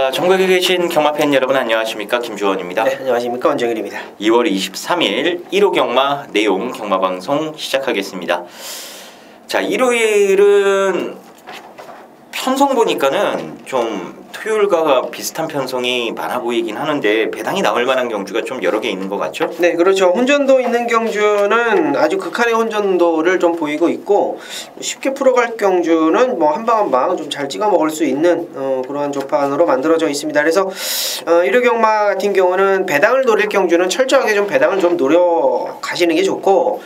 자, 전국에 계신 경마팬 여러분 안녕하십니까? 김주원입니다. 네, 안녕하십니까? 원정일입니다. 2월 23일 1호 경마 내용 경마방송 시작하겠습니다. 자, 일요일은 편성 보니까는 좀 토요일과 비슷한 편성이 많아 보이긴 하는데 배당이 나올 만한 경주가 좀 여러 개 있는 것 같죠? 네, 그렇죠. 혼전도 있는 경주는 아주 극한의 혼전도를 좀 보이고 있고, 쉽게 풀어갈 경주는 뭐 한 방 한 방 좀 잘 찍어 먹을 수 있는 그러한 조판으로 만들어져 있습니다. 그래서 일요 경마 같은 경우는 배당을 노릴 경주는 철저하게 좀 배당을 좀 노려 가시는 게 좋고,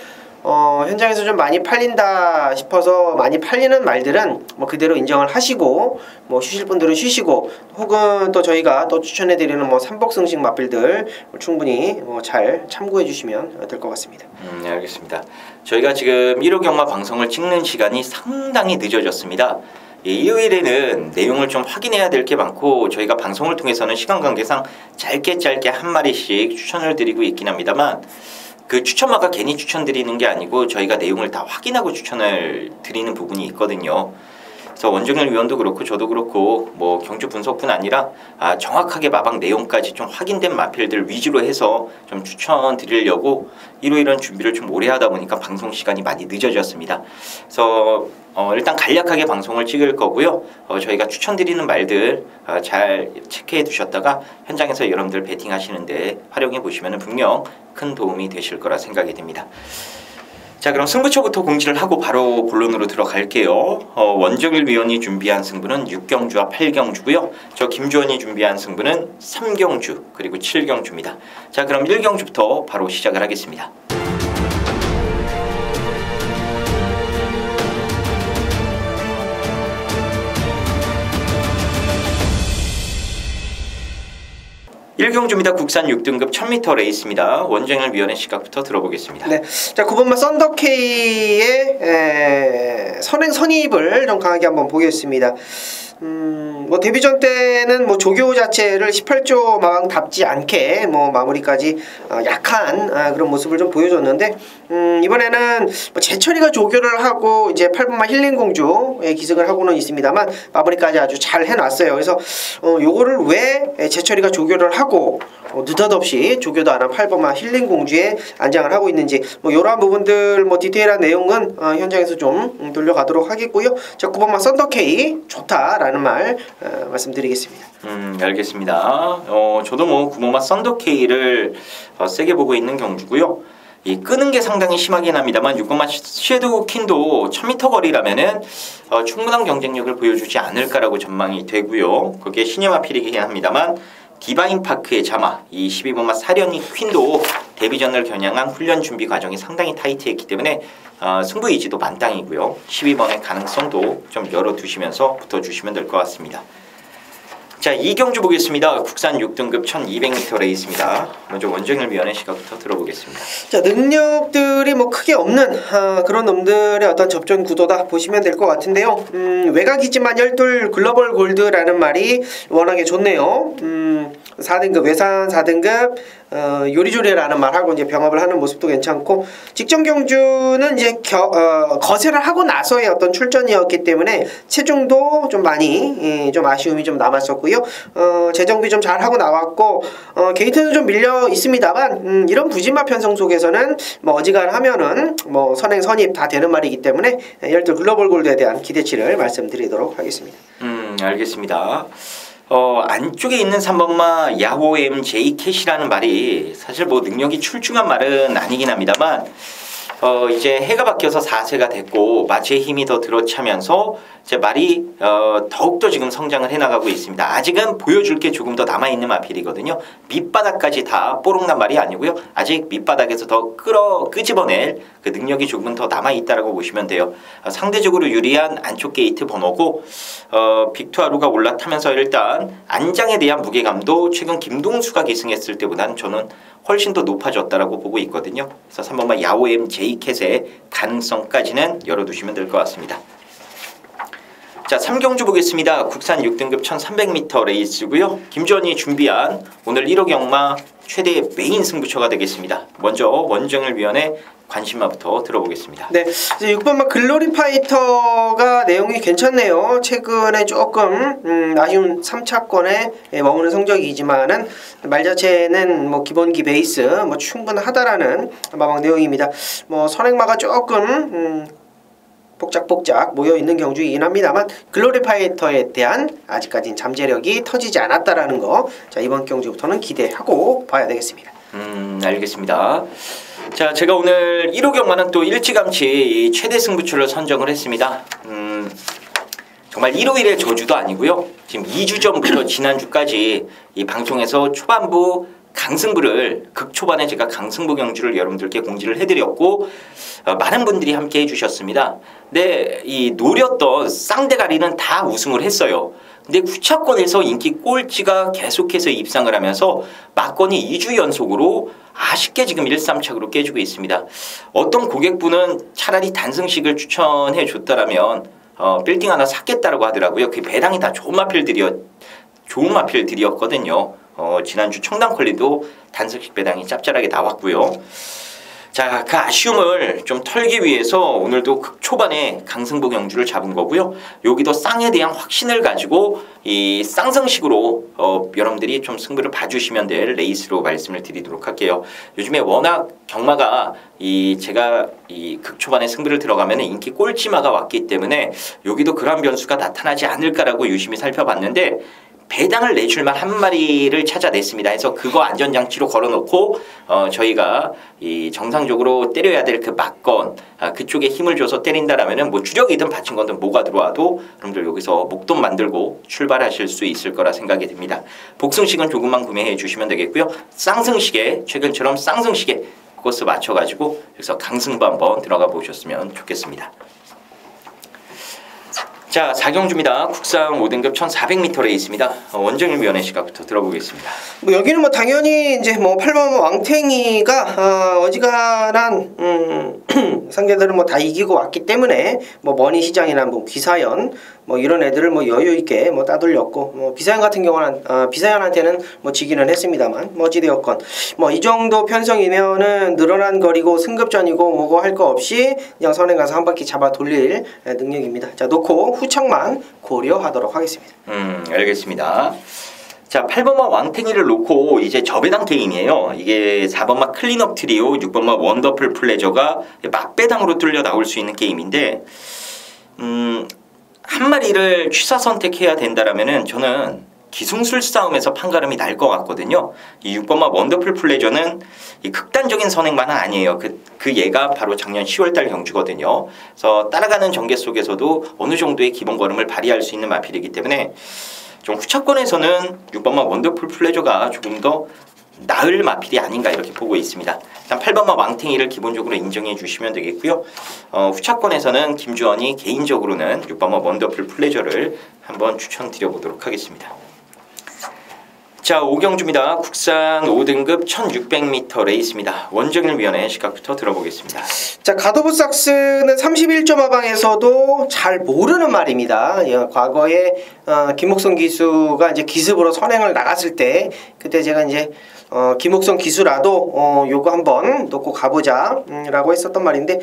현장에서 좀 많이 팔린다 싶어서 많이 팔리는 말들은 뭐 그대로 인정을 하시고, 뭐 쉬실 분들은 쉬시고, 혹은 또 저희가 또 추천해드리는 뭐 삼복승식 마필들 충분히 잘 참고해 주시면 될 것 같습니다. 네, 알겠습니다. 저희가 지금 1호 경마 방송을 찍는 시간이 상당히 늦어졌습니다. 일요일에는 내용을 좀 확인해야 될 게 많고 저희가 방송을 통해서는 시간 관계상 짧게 한 마리씩 추천을 드리고 있긴 합니다만, 그 추천마가 괜히 추천드리는 게 아니고 저희가 내용을 다 확인하고 추천을 드리는 부분이 있거든요. 그래서 원정일 위원도 그렇고 저도 그렇고 뭐 경주 분석뿐 아니라 정확하게 마방 내용까지 좀 확인된 마필들 위주로 해서 좀 추천 드리려고 일요일은 준비를 좀 오래 하다 보니까 방송 시간이 많이 늦어졌습니다. 그래서 일단 간략하게 방송을 찍을 거고요. 저희가 추천드리는 말들 잘 체크해 두셨다가 현장에서 여러분들 배팅 하시는데 활용해 보시면 분명 큰 도움이 되실 거라 생각이 됩니다. 자, 그럼 승부처부터 공지를 하고 바로 본론으로 들어갈게요. 원정일 위원이 준비한 승부는 6경주와 8경주고요. 저 김주원이 준비한 승부는 3경주 그리고 7경주입니다. 자, 그럼 1경주부터 바로 시작을 하겠습니다. 일경주입니다. 국산 6등급 1000m 레이스입니다. 원정일 위원의 시각부터 들어보겠습니다. 네, 자 9번마 썬더K의 선행 선입을 좀 강하게 한번 보겠습니다. 뭐 데뷔전 때는 뭐 조교 자체를 18조 마방답지 않게 뭐 마무리까지 약한 그런 모습을 좀 보여줬는데, 이번에는 뭐 제철이가 조교를 하고 이제 8번마 힐링공주에 기승을 하고는 있습니다만 마무리까지 아주 잘 해놨어요. 그래서 요거를 왜 제철이가 조교를 하고 느닷없이 조교도 안 한 8번마 힐링공주에 안장을 하고 있는지, 뭐 요러한 부분들 뭐 디테일한 내용은 현장에서 좀 돌려가도록 하겠고요. 자 9번마 썬더K 좋다라는 말 말씀드리겠습니다. 알겠습니다. 저도 뭐 9번마 썬더K를 세게 보고 있는 경주고요. 이 끄는 게 상당히 심하긴 합니다만 6번마 섀도우 퀸도 1000m 거리라면은 충분한 경쟁력을 보여주지 않을까라고 전망이 되고요. 그게 신의 마필이긴 합니다만 디바인 파크의 자마, 이 12번마 사련이 퀸도 데뷔전을 겨냥한 훈련 준비 과정이 상당히 타이트했기 때문에 승부 의지도 만땅이고요. 12번의 가능성도 좀 열어두시면서 붙어주시면 될 것 같습니다. 자, 2경주 보겠습니다. 국산 6등급 1200m 레이스입니다. 먼저 원정일 위원의 시각부터 들어보겠습니다. 자, 능력들이 뭐 크게 없는 그런 놈들의 어떤 접전 구도다 보시면 될 것 같은데요. 외곽이지만 열둘 글로벌 골드라는 말이 워낙에 좋네요. 4등급 외산 4등급 요리조리라는 말하고 이제 병합을 하는 모습도 괜찮고, 직전 경주는 이제 거세를 하고 나서의 어떤 출전이었기 때문에 체중도 좀 많이 좀 아쉬움이 좀 남았었고요. 재정비 좀 잘 하고 나왔고, 게이트는 좀 밀려 있습니다만 이런 부진마 편성 속에서는 뭐 어지간하면은 뭐 선행 선입 다 되는 말이기 때문에 열두 글로벌 골드에 대한 기대치를 말씀드리도록 하겠습니다. 알겠습니다. 안쪽에 있는 3번마 야호 MJ 캣이라는 말이 사실 뭐 능력이 출중한 말은 아니긴 합니다만, 이제 해가 바뀌어서 4세가 됐고 마취의 힘이 더 들어차면서 이제 말이 더욱더 지금 성장을 해나가고 있습니다. 아직은 보여줄 게 조금 더 남아있는 마필이거든요. 밑바닥까지 다 뽀록난 말이 아니고요. 아직 밑바닥에서 더 끄집어낼 그 능력이 조금 더 남아있다라고 보시면 돼요. 상대적으로 유리한 안쪽 게이트 번호고, 빅투아루가 올라타면서 일단 안장에 대한 무게감도 최근 김동수가 기승했을 때보다는 저는 훨씬 더 높아졌다라고 보고 있거든요. 그래서 3번마 야오엠 제이캣의 가능성까지는 열어두시면 될 것 같습니다. 자, 3경주 보겠습니다. 국산 6등급 1300m 레이스고요. 김주원이 준비한 오늘 1호 경마 최대 메인 승부처가 되겠습니다. 먼저 원정일위원회 관심마부터 들어보겠습니다. 네, 이제 6번마 글로리 파이터가 내용이 괜찮네요. 최근에 조금 아쉬운 3차권에 머무는 성적이지만은 말 자체는 뭐 기본기 베이스 뭐 충분하다라는 마방 내용입니다. 뭐 선행마가 조금 복작복작 모여있는 경주이긴 합니다만 글로리 파이터에 대한 아직까지는 잠재력이 터지지 않았다라는 거, 자 이번 경주부터는 기대하고 봐야 되겠습니다. 알겠습니다. 자, 제가 오늘 1호 경마는 또 일찌감치 최대 승부처를 선정을 했습니다. 정말 일요일의 저주도 아니고요. 지금 2주 전부터 지난주까지 이 방송에서 초반부 강승부를 극초반에 제가 강승부 경주를 여러분들께 공지를 해드렸고 많은 분들이 함께 해주셨습니다. 근데 이 노렸던 쌍대가리는 다 우승을 했어요. 근데 후차권에서 인기 꼴찌가 계속해서 입상을 하면서 막건이 2주 연속으로 아쉽게 지금 1, 3착으로 깨지고 있습니다. 어떤 고객분은 차라리 단승식을 추천해 줬다라면 빌딩 하나 샀겠다라고 하더라고요. 그 배당이 다 좋은 마필들이었거든요. 지난주 청담컬리도 단승식 배당이 짭짤하게 나왔고요. 자, 그 아쉬움을 좀 털기 위해서 오늘도 극초반에 강승부 경주를 잡은 거고요. 여기도 쌍에 대한 확신을 가지고 이 쌍승식으로 여러분들이 좀 승부를 봐주시면 될 레이스로 말씀을 드리도록 할게요. 요즘에 워낙 경마가 제가 이 극초반에 승부를 들어가면 인기 꼴찌마가 왔기 때문에 여기도 그러한 변수가 나타나지 않을까라고 유심히 살펴봤는데 배당을 내줄만 한 마리를 찾아냈습니다. 해서 그거 안전장치로 걸어놓고 저희가 이 정상적으로 때려야 될 그 막건 그쪽에 힘을 줘서 때린다라면은 뭐 주력이든 받친 거든 뭐가 들어와도 여러분들 여기서 목돈 만들고 출발하실 수 있을 거라 생각이 듭니다. 복승식은 조금만 구매해 주시면 되겠고요. 쌍승식에 최근처럼 쌍승식에 코스 맞춰가지고 여기서 강승부 한번 들어가 보셨으면 좋겠습니다. 자, 4경주입니다. 국산 5등급 1400m 레이스입니다. 원정일위원회 시각부터 들어보겠습니다. 뭐 여기는 뭐 당연히 이제 뭐 8번 왕탱이가 어지간한 상대들은 뭐 다 이기고 왔기 때문에 뭐 머니 시장이나 뭐 비사연 뭐 이런 애들을 뭐 여유 있게 뭐 따돌렸고, 뭐 비사연 같은 경우는 비사연한테는 뭐 지기는 했습니다만 뭐 어찌되었건 뭐 이 정도 편성이면은 늘어난 거리고 승급전이고 뭐고 할 거 없이 그냥 선행 가서 한 바퀴 잡아 돌릴 능력입니다. 자, 놓고 후청만 고려하도록 하겠습니다. 알겠습니다. 자, 8번마 왕탱이를 놓고 이제 저배당 게임이에요. 이게 4번마 클린업 트리오, 6번마 원더풀 플레저가 막배당으로 뚫려 나올 수 있는 게임인데 한 마리를 취사 선택해야 된다라면은 저는 기승술 싸움에서 판가름이 날 것 같거든요. 이 6번마 원더풀 플레저는 이 극단적인 선행만은 아니에요. 그 얘가 바로 작년 10월달 경주거든요. 그래서 따라가는 전개 속에서도 어느 정도의 기본 걸음을 발휘할 수 있는 마필이기 때문에 좀 후차권에서는 6번마 원더풀 플레저가 조금 더 나을 마필이 아닌가 이렇게 보고 있습니다. 일단 8번마 왕탱이를 기본적으로 인정해 주시면 되겠고요. 후차권에서는 김주원이 개인적으로는 6번마 원더풀 플레저를 한번 추천드려 보도록 하겠습니다. 자, 5경주입니다. 국산 5등급 1600m 레이스입니다. 원정일위원회 시각부터 들어보겠습니다. 자, 가도브삭스는 31점 하방에서도 잘 모르는 말입니다. 과거에 김옥성 기수가 이제 기습으로 선행을 나갔을 때 그때 제가 이제 김옥성 기수라도 요거 한번 놓고 가보자 라고 했었던 말인데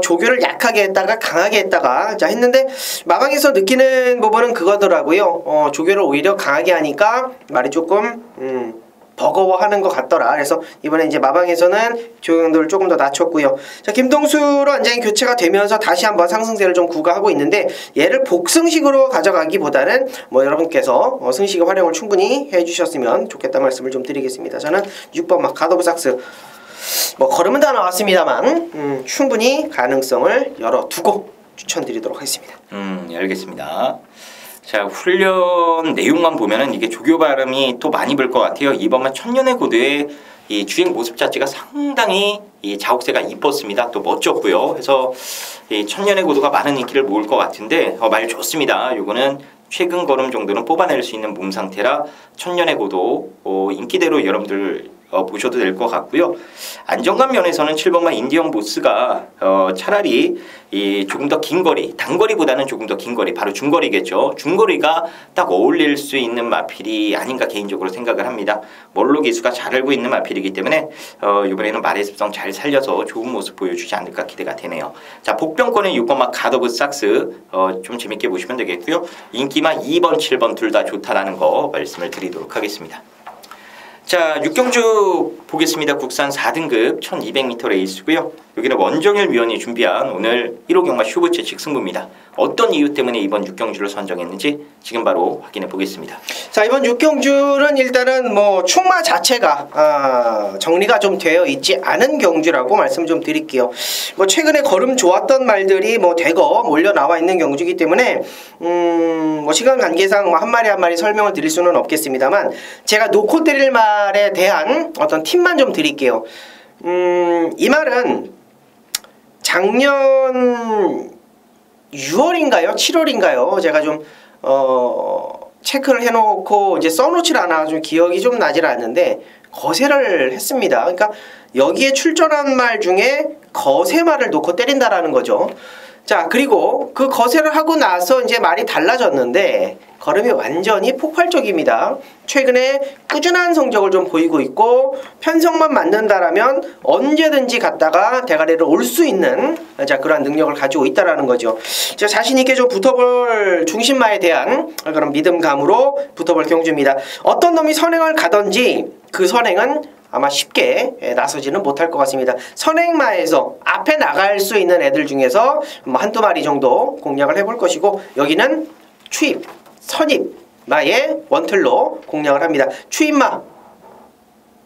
조교를 약하게 했다가 강하게 했다가 자 했는데 마방에서 느끼는 부분은 그거더라고요. 조교를 오히려 강하게 하니까 말이 조금 버거워하는 것 같더라. 그래서 이번에 이제 마방에서는 조경도를 조금 더 낮췄고요. 자, 김동수로 완전히 교체가 되면서 다시 한번 상승세를 좀 구가하고 있는데 얘를 복승식으로 가져가기보다는 뭐 여러분께서 승식의 활용을 충분히 해주셨으면 좋겠다 말씀을 좀 드리겠습니다. 저는 6번 가도브삭스 뭐 걸음은 다 나왔습니다만 충분히 가능성을 열어두고 추천드리도록 하겠습니다. 알겠습니다. 자, 훈련 내용만 보면은 이게 조교 바람이 또 많이 불 것 같아요. 이번만 천년의 고도의 이 주행 모습 자체가 상당히 이 자옥새가 이뻤습니다. 또 멋졌고요. 그래서 이 천년의 고도가 많은 인기를 모을 것 같은데 말 좋습니다. 요거는 최근 걸음 정도는 뽑아낼 수 있는 몸 상태라 천년의 고도 인기대로 여러분들 보셔도 될 것 같고요. 안정감 면에서는 7번마 인디언 보스가 차라리 조금 더 긴 거리, 단거리보다는 조금 더 긴 거리, 바로 중거리겠죠. 중거리가 딱 어울릴 수 있는 마필이 아닌가 개인적으로 생각을 합니다. 멀로 기수가 잘 알고 있는 마필이기 때문에 이번에는 말의 습성 잘 살려서 좋은 모습 보여주지 않을까 기대가 되네요. 자, 복병권의 6번마 가더브 삭스 좀 재밌게 보시면 되겠고요. 인기마 2번, 7번 둘 다 좋다라는 거 말씀을 드리도록 하겠습니다. 자, 육경주 보겠습니다. 국산 4등급 1200m 레이스고요. 여기는 원정일 위원이 준비한 오늘 1호 경마 슈브채 직승부입니다. 어떤 이유 때문에 이번 육경주를 선정했는지 지금 바로 확인해 보겠습니다. 자, 이번 육경주는 일단은 뭐 충마 자체가 정리가 좀 되어 있지 않은 경주라고 말씀 좀 드릴게요. 뭐 최근에 걸음 좋았던 말들이 뭐 대거 몰려 나와 있는 경주이기 때문에 뭐 시간 관계상 뭐 한 마리 한 마리 설명을 드릴 수는 없겠습니다만 제가 놓고 드릴 말에 대한 어떤 팁만 좀 드릴게요. 이 말은 작년 6월인가요? 7월인가요? 제가 좀 체크를 해놓고 이제 써놓질 않아 좀 기억이 좀 나질 않는데 거세를 했습니다. 그러니까 여기에 출전한 말 중에 거세말을 놓고 때린다라는 거죠. 자, 그리고 그 거세를 하고 나서 이제 말이 달라졌는데 걸음이 완전히 폭발적입니다. 최근에 꾸준한 성적을 좀 보이고 있고 편성만 만든다라면 언제든지 갔다가 대가리를 올 수 있는 자 그러한 능력을 가지고 있다라는 거죠. 자, 자신 있게 좀 붙어볼 중심마에 대한 그런 믿음감으로 붙어볼 경주입니다. 어떤 놈이 선행을 가든지 그 선행은 아마 쉽게 나서지는 못할 것 같습니다. 선행마에서 앞에 나갈 수 있는 애들 중에서 뭐 한두 마리 정도 공략을 해볼 것이고 여기는 추입, 선입마의 원틀로 공략을 합니다. 추입마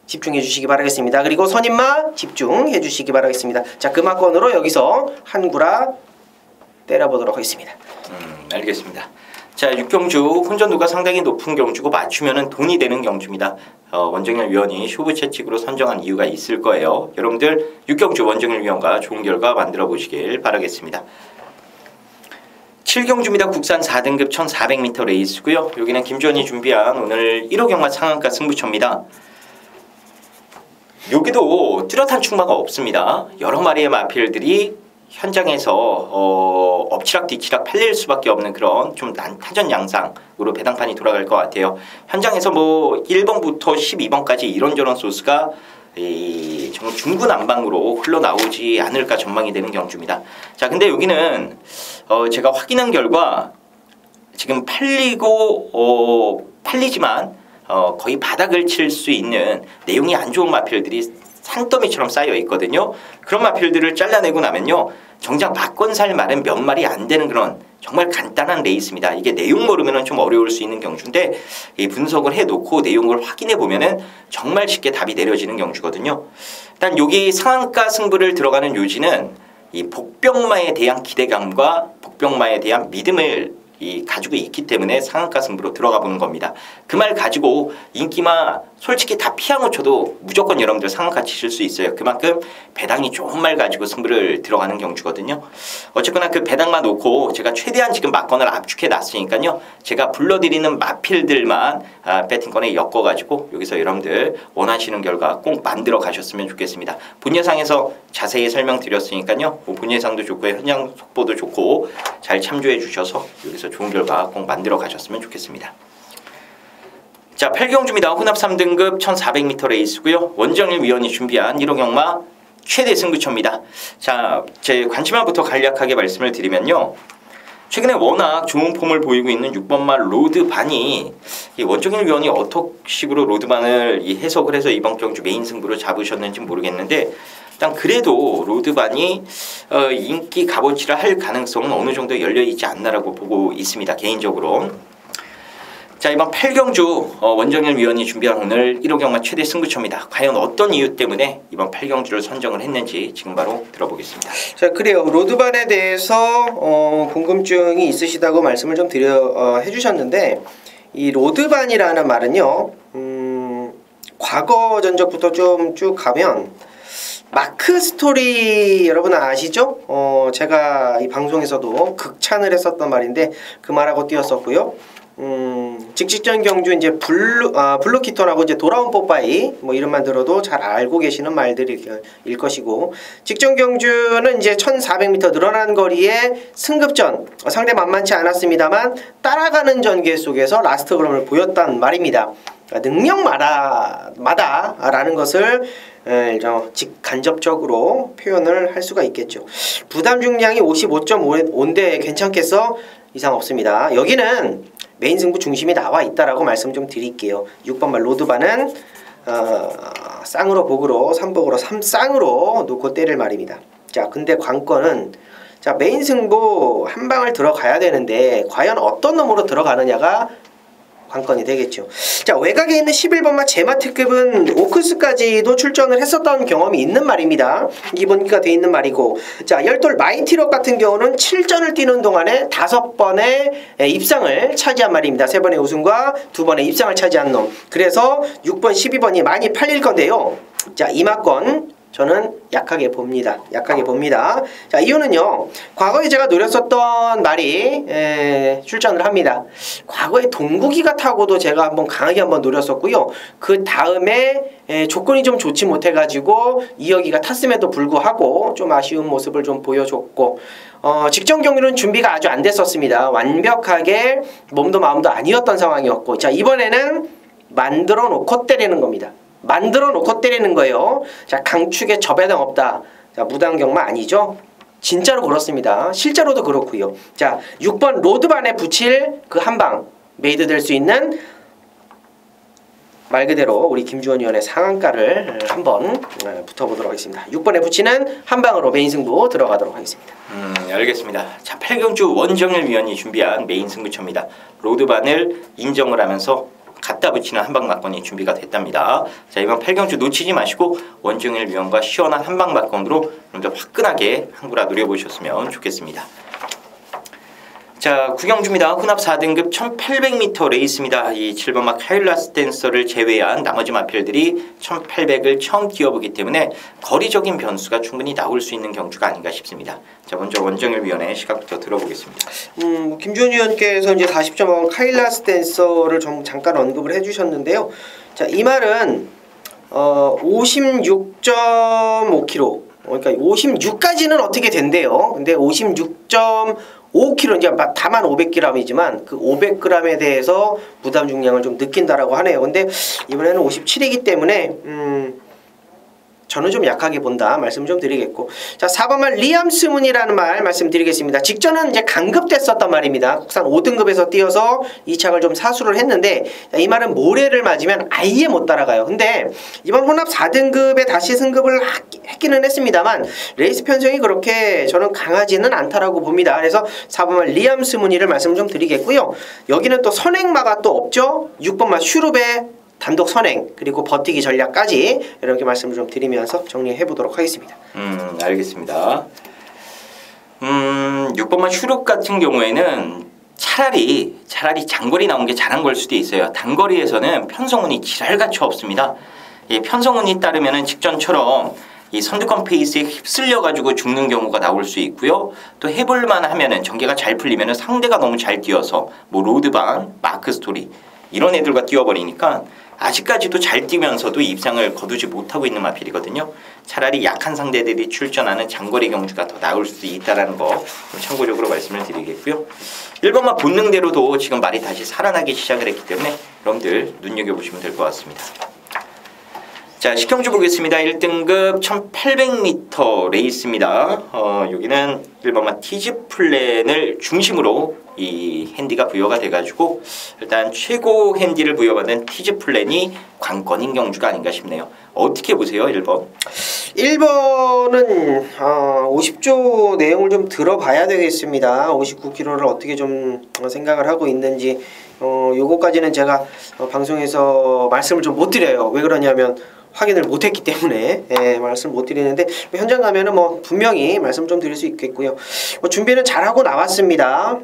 집중해 주시기 바라겠습니다. 그리고 선입마 집중해 주시기 바라겠습니다. 자, 금화권으로 여기서 한 구라 때려보도록 하겠습니다. 알겠습니다. 자, 육경주 혼전도가 상당히 높은 경주고 맞추면은 돈이 되는 경주입니다. 원정일 위원이 쇼부 채찍으로 선정한 이유가 있을 거예요. 여러분들 육경주 원정일 위원과 좋은 결과 만들어 보시길 바라겠습니다. 7경주입니다. 국산 4등급 1400m 레이스고요. 여기는 김주원이 준비한 오늘 1호 경마 상한가 승부처입니다. 여기도 뚜렷한 충마가 없습니다. 여러 마리의 마필들이 현장에서 엎치락 뒤치락 팔릴 수밖에 없는 그런 좀 난타전 양상으로 배당판이 돌아갈 것 같아요. 현장에서 뭐 1번부터 12번까지 이런저런 소스가 정말 중구난방으로 흘러나오지 않을까 전망이 되는 경주입니다. 자, 근데 여기는 제가 확인한 결과 지금 팔리지만 거의 바닥을 칠 수 있는 내용이 안 좋은 마필들이 산더미처럼 쌓여 있거든요. 그런 마필들을 잘라내고 나면요, 정작 맞건 살 말은 몇 마리 안 되는 그런 정말 간단한 레이스입니다. 이게 내용 모르면 좀 어려울 수 있는 경주인데 이 분석을 해놓고 내용을 확인해 보면은 정말 쉽게 답이 내려지는 경주거든요. 일단 여기 상한가 승부를 들어가는 요지는 이 복병마에 대한 기대감과 복병마에 대한 믿음을 가지고 있기 때문에 상한가 승부로 들어가 보는 겁니다. 그 말 가지고 인기마 솔직히 다 피아노 쳐도 무조건 여러분들 상한가 치실 수 있어요. 그만큼 배당이 좋은 말 가지고 승부를 들어가는 경주거든요. 어쨌거나 그 배당만 놓고 제가 최대한 지금 막건을 압축해 놨으니까요. 제가 불러드리는 마필들만 배팅권에 엮어가지고 여기서 여러분들 원하시는 결과 꼭 만들어 가셨으면 좋겠습니다. 본예상에서 자세히 설명드렸으니까요. 본예상도 좋고 현장 속보도 좋고 잘 참조해 주셔서 여기서 좋은 결과 꼭 만들어 가셨으면 좋겠습니다. 자, 8경주입니다. 혼합 3등급 1400m 레이스고요. 원정일 위원이 준비한 1호 경마 최대 승부처입니다. 자, 제 관심마부터 간략하게 말씀을 드리면요. 최근에 워낙 좋은 폼을 보이고 있는 6번마 로드반이 이 원정일 위원이 어떤 식으로 로드반을 해석을 해서 이번 경주 메인 승부로 잡으셨는지 모르겠는데 일단 그래도 로드반이 인기 값어치를 할 가능성은 어느 정도 열려있지 않나라고 보고 있습니다. 개인적으로. 자, 이번 8경주 원정일 위원이 준비한 오늘 1호 경마 최대 승부처입니다. 과연 어떤 이유 때문에 이번 8경주를 선정을 했는지 지금 바로 들어보겠습니다. 자, 그래요. 로드반에 대해서 궁금증이 있으시다고 말씀을 좀 해주셨는데 이 로드반이라는 말은요, 과거 전적부터 좀 쭉 가면 마크 스토리 여러분 아시죠? 제가 이 방송에서도 극찬을 했었던 말인데 그 말하고 띄었었고요. 직직전 경주 이제 블루키톤하고 이제 돌아온 뽀빠이 뭐 이름만 들어도 잘 알고 계시는 말들일 것이고, 직전 경주는 이제 1400m 늘어난 거리에 승급전 상대 만만치 않았습니다만 따라가는 전개 속에서 라스트 그럼을 보였단 말입니다. 능력마다라는 것을 직간접적으로 표현을 할 수가 있겠죠. 부담 중량이 55.5인데 괜찮겠어? 이상 없습니다. 여기는 메인 승부 중심이 나와 있다라고 말씀 좀 드릴게요. 6번 말 로드바는 쌍으로 복으로 3복으로 3쌍으로 놓고 때릴 말입니다. 자, 근데 관건은 자, 메인 승부 한 방을 들어가야 되는데 과연 어떤 놈으로 들어가느냐가 관건이 되겠죠. 자, 외곽에 있는 11번마 제마특급은 오크스까지도 출전을 했었던 경험이 있는 말입니다. 2번기가 돼 있는 말이고, 자, 열돌 마이티럭 같은 경우는 7전을 뛰는 동안에 5번의 입상을 차지한 말입니다. 3번의 우승과 2번의 입상을 차지한 놈. 그래서 6번, 12번이 많이 팔릴 건데요. 자, 이마권 저는 약하게 봅니다. 약하게 봅니다. 자, 이유는요. 과거에 제가 노렸었던 말이 출전을 합니다. 과거에 동국이가 타고도 제가 한번 강하게 한번 노렸었고요. 그 다음에 조건이 좀 좋지 못해가지고 이혁이가 탔음에도 불구하고 좀 아쉬운 모습을 좀 보여줬고, 직전 경기는 준비가 아주 안 됐었습니다. 완벽하게 몸도 마음도 아니었던 상황이었고, 자, 이번에는 만들어 놓고 때리는 겁니다. 만들어 놓고 때리는 거예요. 자, 강축에 접해당 없다. 자, 무단경마 아니죠? 진짜로 그렇습니다. 실제로도 그렇고요. 자, 6번 로드반에 붙일 그 한방 메이드 될 수 있는 말 그대로 우리 김주원 위원의 상한가를 한번 붙어보도록 하겠습니다. 6번에 붙이는 한방으로 메인 승부 들어가도록 하겠습니다. 알겠습니다. 자, 8경주 원정일 위원이 준비한 메인 승부처입니다. 로드반을 인정을 하면서 갖다 붙이는 한방 막건이 준비가 됐답니다. 자, 이번 8경주 놓치지 마시고 원정일 위원과 시원한 한방 막건으로 여러분들 화끈하게 한구라 노려보셨으면 좋겠습니다. 자, 9경주입니다. 혼합 4등급 1800m 레이스입니다. 이 7번마 카일라스 댄서를 제외한 나머지 마필들이 1800을 처음 뛰어보기 때문에 거리적인 변수가 충분히 나올 수 있는 경주가 아닌가 싶습니다. 자, 먼저 원정일 위원의 시각부터 들어보겠습니다. 김주원 위원께서 이제 40.5 카일라스 댄서를 좀 잠깐 언급을 해주셨는데요. 자, 이 말은 56.5kg, 그러니까 56까지는 어떻게 된대요. 근데 56.5kg, 이제 다만 500g이지만 그 500g에 대해서 부담 중량을 좀 느낀다라고 하네요. 근데 이번에는 57이기 때문에 저는 좀 약하게 본다 말씀 좀 드리겠고, 자, 4번말 리암 스문이라는 말 말씀드리겠습니다. 직전은 이제 강급됐었단 말입니다. 국산 5등급에서 뛰어서 이 착을 좀 사수를 했는데, 자, 이 말은 모래를 맞으면 아예 못 따라가요. 근데 이번 혼합 4등급에 다시 승급을 했기는 했습니다만 레이스 편성이 그렇게 저는 강하지는 않다라고 봅니다. 그래서 4번말 리암 스문이를 말씀 좀 드리겠고요. 여기는 또 선행마가 또 없죠. 6번말 슈룹의 단독 선행 그리고 버티기 전략까지 이렇게 말씀을 좀 드리면서 정리해 보도록 하겠습니다. 알겠습니다. 6번만 슈룹 같은 경우에는 차라리 장거리 나온 게 잘한 걸 수도 있어요. 단거리에서는 편성운이 지랄같이 없습니다. 이 편성운이 따르면은 직전처럼 이 선두권 페이스에 휩쓸려 가지고 죽는 경우가 나올 수 있고요. 또 해볼만 하면은 전개가 잘 풀리면은 상대가 너무 잘 뛰어서 뭐 로드반, 마크 스토리 이런 애들과 뛰어버리니까 아직까지도 잘 뛰면서도 입상을 거두지 못하고 있는 마필이거든요. 차라리 약한 상대들이 출전하는 장거리 경주가 더 나을 수도 있다는 거 참고적으로 말씀을 드리겠고요. 1번마 본능대로도 지금 말이 다시 살아나기 시작을 했기 때문에 여러분들 눈여겨보시면 될 것 같습니다. 자, 식경주 보겠습니다. 1등급 1800m 레이스입니다. 여기는 1번마 티즈 플랜을 중심으로 이 핸디가 부여가 돼가지고 일단 최고 핸디를 부여받은 티즈 플랜이 관건인 경주가 아닌가 싶네요. 어떻게 보세요, 1번? 1번은 50조 내용을 좀 들어봐야 되겠습니다. 59kg를 어떻게 좀 생각을 하고 있는지 요거까지는 제가 방송에서 말씀을 좀 못 드려요. 왜 그러냐면 확인을 못했기 때문에 말씀 못 드리는데 현장 가면은 뭐 분명히 말씀 좀 드릴 수 있겠고요. 준비는 잘하고 나왔습니다.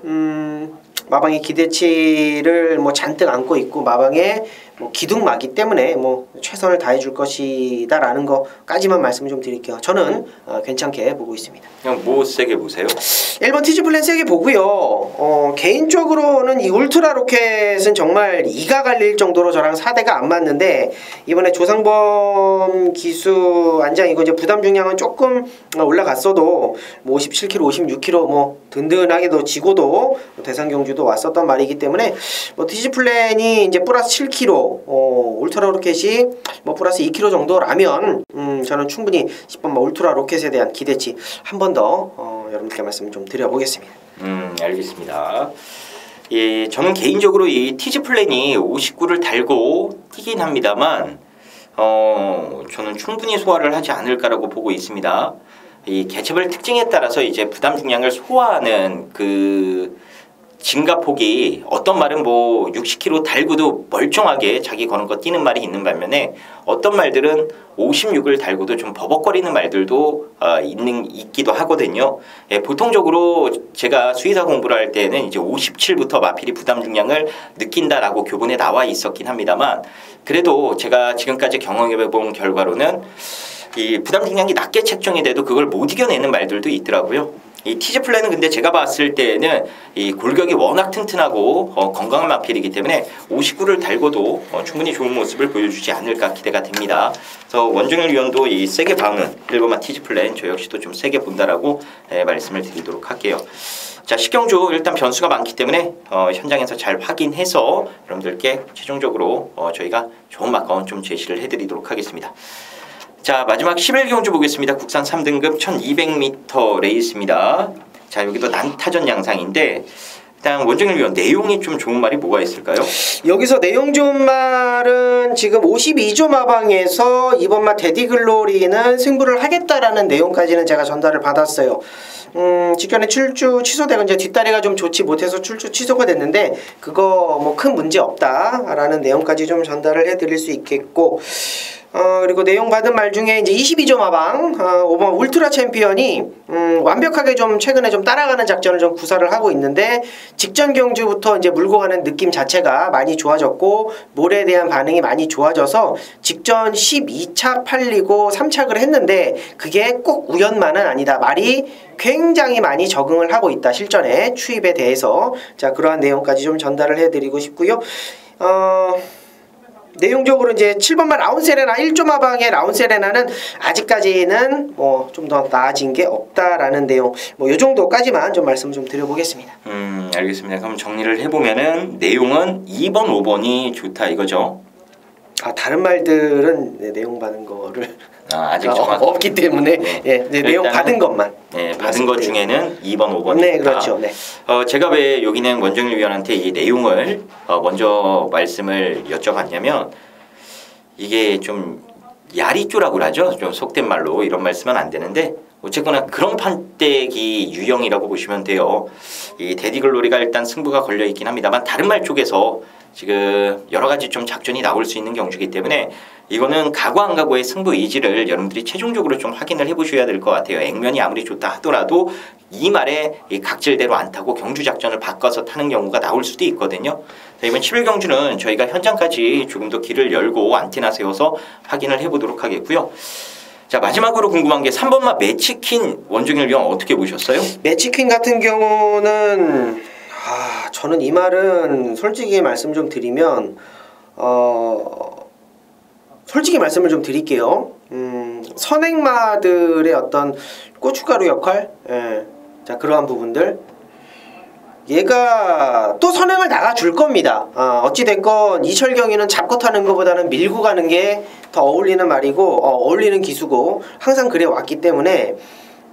마방의 기대치를 뭐 잔뜩 안고 있고 마방에 뭐 기둥마기 때문에 뭐 최선을 다해줄 것이다라는 거까지만 말씀을 좀 드릴게요. 저는 괜찮게 보고 있습니다. 그냥 뭐 세게 보세요? 1번 티즈플랜 세게 보고요. 개인적으로는 이 울트라 로켓은 정말 이가 갈릴 정도로 저랑 4대가 안 맞는데 이번에 조상범 기수 안장이고 이제 부담 중량은 조금 올라갔어도 뭐 57kg, 56kg 뭐 든든하게도 지고도 대상 경주도 왔었던 말이기 때문에 뭐 티즈플랜이 이제 플러스 7kg, 울트라 로켓이 뭐 플러스 2kg 정도라면 저는 충분히 10번 울트라 로켓에 대한 기대치 한 번 더 여러분께 말씀 좀 드려보겠습니다. 알겠습니다. 예, 저는 개인적으로 이 티즈플랜이 59를 달고 뛰긴 합니다만 저는 충분히 소화를 하지 않을까라고 보고 있습니다. 이 개체별 특징에 따라서 이제 부담 중량을 소화하는 그 증가폭이 어떤 말은 뭐 60kg 달고도 멀쩡하게 자기 거는 거 뛰는 말이 있는 반면에 어떤 말들은 56을 달고도 좀 버벅거리는 말들도 있기도 하거든요. 예, 보통적으로 제가 수의사 공부를 할 때는 이제 57부터 마필이 부담 중량을 느낀다라고 교본에 나와 있었긴 합니다만 그래도 제가 지금까지 경험해 본 결과로는 이 부담 중량이 낮게 책정이 돼도 그걸 못 이겨내는 말들도 있더라고요. 이 티즈플랜은 근데 제가 봤을 때는 이 골격이 워낙 튼튼하고 건강한 마필이기 때문에 59를 달고도 충분히 좋은 모습을 보여주지 않을까 기대가 됩니다. 그래서 원종일 위원도 이 세게 봐는 1번만 티즈플랜 저 역시도 좀 세게 본다라고 말씀을 드리도록 할게요. 자, 10경주 일단 변수가 많기 때문에 현장에서 잘 확인해서 여러분들께 최종적으로 저희가 좋은 막가운 좀 제시를 해드리도록 하겠습니다. 자, 마지막 11경주 보겠습니다. 국산 3등급 1200m 레이스입니다. 자, 여기도 난타전 양상인데 일단 원종일 위원 내용이 좀 좋은 말이 뭐가 있을까요? 여기서 내용 좋은 말은 지금 52조 마방에서 이번 마 데디글로리는 승부를 하겠다라는 내용까지는 제가 전달을 받았어요. 직전에 출주 취소되고 이제 뒷다리가 좀 좋지 못해서 출주 취소가 됐는데 그거 뭐 큰 문제 없다라는 내용까지 좀 전달을 해드릴 수 있겠고 그리고 내용 받은 말 중에 이제 22조 마방 5번 울트라 챔피언이 완벽하게 좀 최근에 좀 따라가는 작전을 좀 구사를 하고 있는데 직전 경주부터 이제 물고 가는 느낌 자체가 많이 좋아졌고 몰에 대한 반응이 많이 좋아져서 직전 12착 팔리고 3착을 했는데 그게 꼭 우연만은 아니다. 말이 굉장히 많이 적응을 하고 있다. 실전에 추입에 대해서 자 그러한 내용까지 좀 전달을 해드리고 싶고요. 내용적으로 이제 7번만 라운세레나 1조 마방의 라운세레나는 아직까지는 뭐 좀 더 나아진 게 없다라는 내용 뭐 요 정도까지만 좀 말씀 좀 드려보겠습니다. 알겠습니다. 그럼 정리를 해보면은 내용은 2번, 5번이 좋다 이거죠? 다른 말들은 네, 내용 받은 거를 아직 정확히 없기 때문에 네. 예, 네, 내용 받은 것만 받은 것 중에는 2번, 5번이 네, 그렇죠. 네. 제가 왜 여기는 원정일 위원한테 이 내용을 먼저 말씀을 여쭤봤냐면 이게 좀 야리쭈라고 하죠. 좀 속된 말로 이런 말씀은 안 되는데 어쨌거나 그런 판때기 유형이라고 보시면 돼요. 이 데디글로리가 일단 승부가 걸려 있긴 합니다만 다른 말 쪽에서 지금 여러 가지 좀 작전이 나올 수 있는 경주이기 때문에 이거는 각오 안 각오의 승부 의지를 여러분들이 최종적으로 좀 확인을 해보셔야 될 것 같아요. 액면이 아무리 좋다 하더라도 이 말에 이 각질대로 안 타고 경주 작전을 바꿔서 타는 경우가 나올 수도 있거든요. 이번 11경주는 저희가 현장까지 조금 더 길을 열고 안테나 세워서 확인을 해보도록 하겠고요. 자, 마지막으로 궁금한 게 3번마 매치킨 원종일 위원 어떻게 보셨어요? 매치킨 같은 경우는 저는 이 말은 솔직히 말씀 좀 드리면 솔직히 말씀을 좀 드릴게요. 선행마들의 어떤 고춧가루 역할, 자 그러한 부분들 얘가 또 선행을 나가줄 겁니다. 어찌됐건 이철경이는 잡고 타는 것보다는 밀고 가는 게 더 어울리는 말이고 어울리는 기수고 항상 그래 왔기 때문에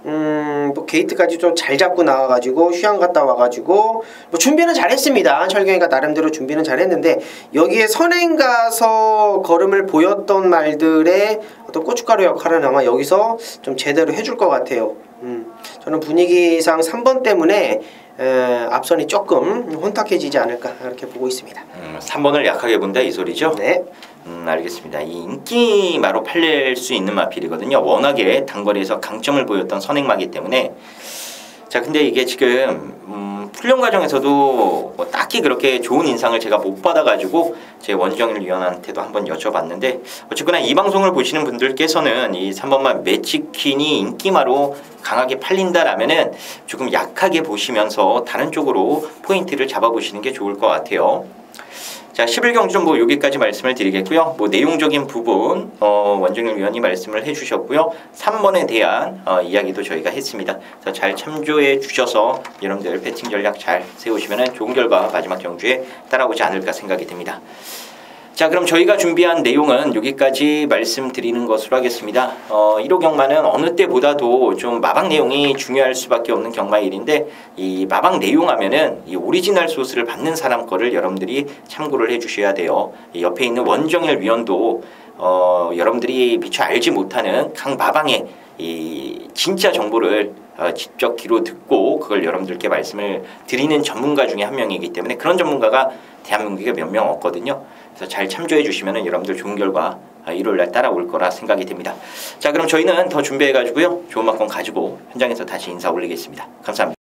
뭐 게이트까지 좀 잘 잡고 나와가지고 휴양 갔다 와가지고 뭐 준비는 잘했습니다. 철경이가 나름대로 준비는 잘했는데 여기에 선행 가서 걸음을 보였던 말들의 어떤 고춧가루 역할은 아마 여기서 좀 제대로 해줄 것 같아요. 저는 분위기상 3번 때문에 앞선이 조금 혼탁해지지 않을까 이렇게 보고 있습니다. 3번을 약하게 본다 이 소리죠? 네. 알겠습니다. 이 인기마로 팔릴 수 있는 마필이거든요. 워낙에 단거리에서 강점을 보였던 선행마기 때문에 자 근데 이게 지금 훈련 과정에서도 뭐 딱히 그렇게 좋은 인상을 제가 못 받아가지고 제 원정일 위원한테도 한번 여쭤봤는데, 어쨌거나 이 방송을 보시는 분들께서는 이 3번만 매치퀸이 인기마로 강하게 팔린다라면은 조금 약하게 보시면서 다른 쪽으로 포인트를 잡아보시는 게 좋을 것 같아요. 자, 11경주는 뭐 여기까지 말씀을 드리겠고요. 뭐 내용적인 부분 원정일 위원이 말씀을 해주셨고요. 3번에 대한 이야기도 저희가 했습니다. 그래서 잘 참조해 주셔서 여러분들 배팅 전략 잘 세우시면 좋은 결과 마지막 경주에 따라오지 않을까 생각이 듭니다. 자, 그럼 저희가 준비한 내용은 여기까지 말씀드리는 것으로 하겠습니다. 1호 경마는 어느 때보다도 좀 마방 내용이 중요할 수밖에 없는 경마일인데, 이 마방 내용 하면은 이 오리지널 소스를 받는 사람 거를 여러분들이 참고를 해주셔야 돼요. 이 옆에 있는 원정일 위원도 여러분들이 미처 알지 못하는 각 마방의 이 진짜 정보를 직접 귀로 듣고 그걸 여러분들께 말씀을 드리는 전문가 중에 한 명이기 때문에, 그런 전문가가 대한민국에 몇 명 없거든요. 그래서 잘 참조해 주시면 여러분들 좋은 결과 일요일날 따라올 거라 생각이 됩니다. 자, 그럼 저희는 더 준비해 가지고요, 좋은 막건 가지고 현장에서 다시 인사 올리겠습니다. 감사합니다.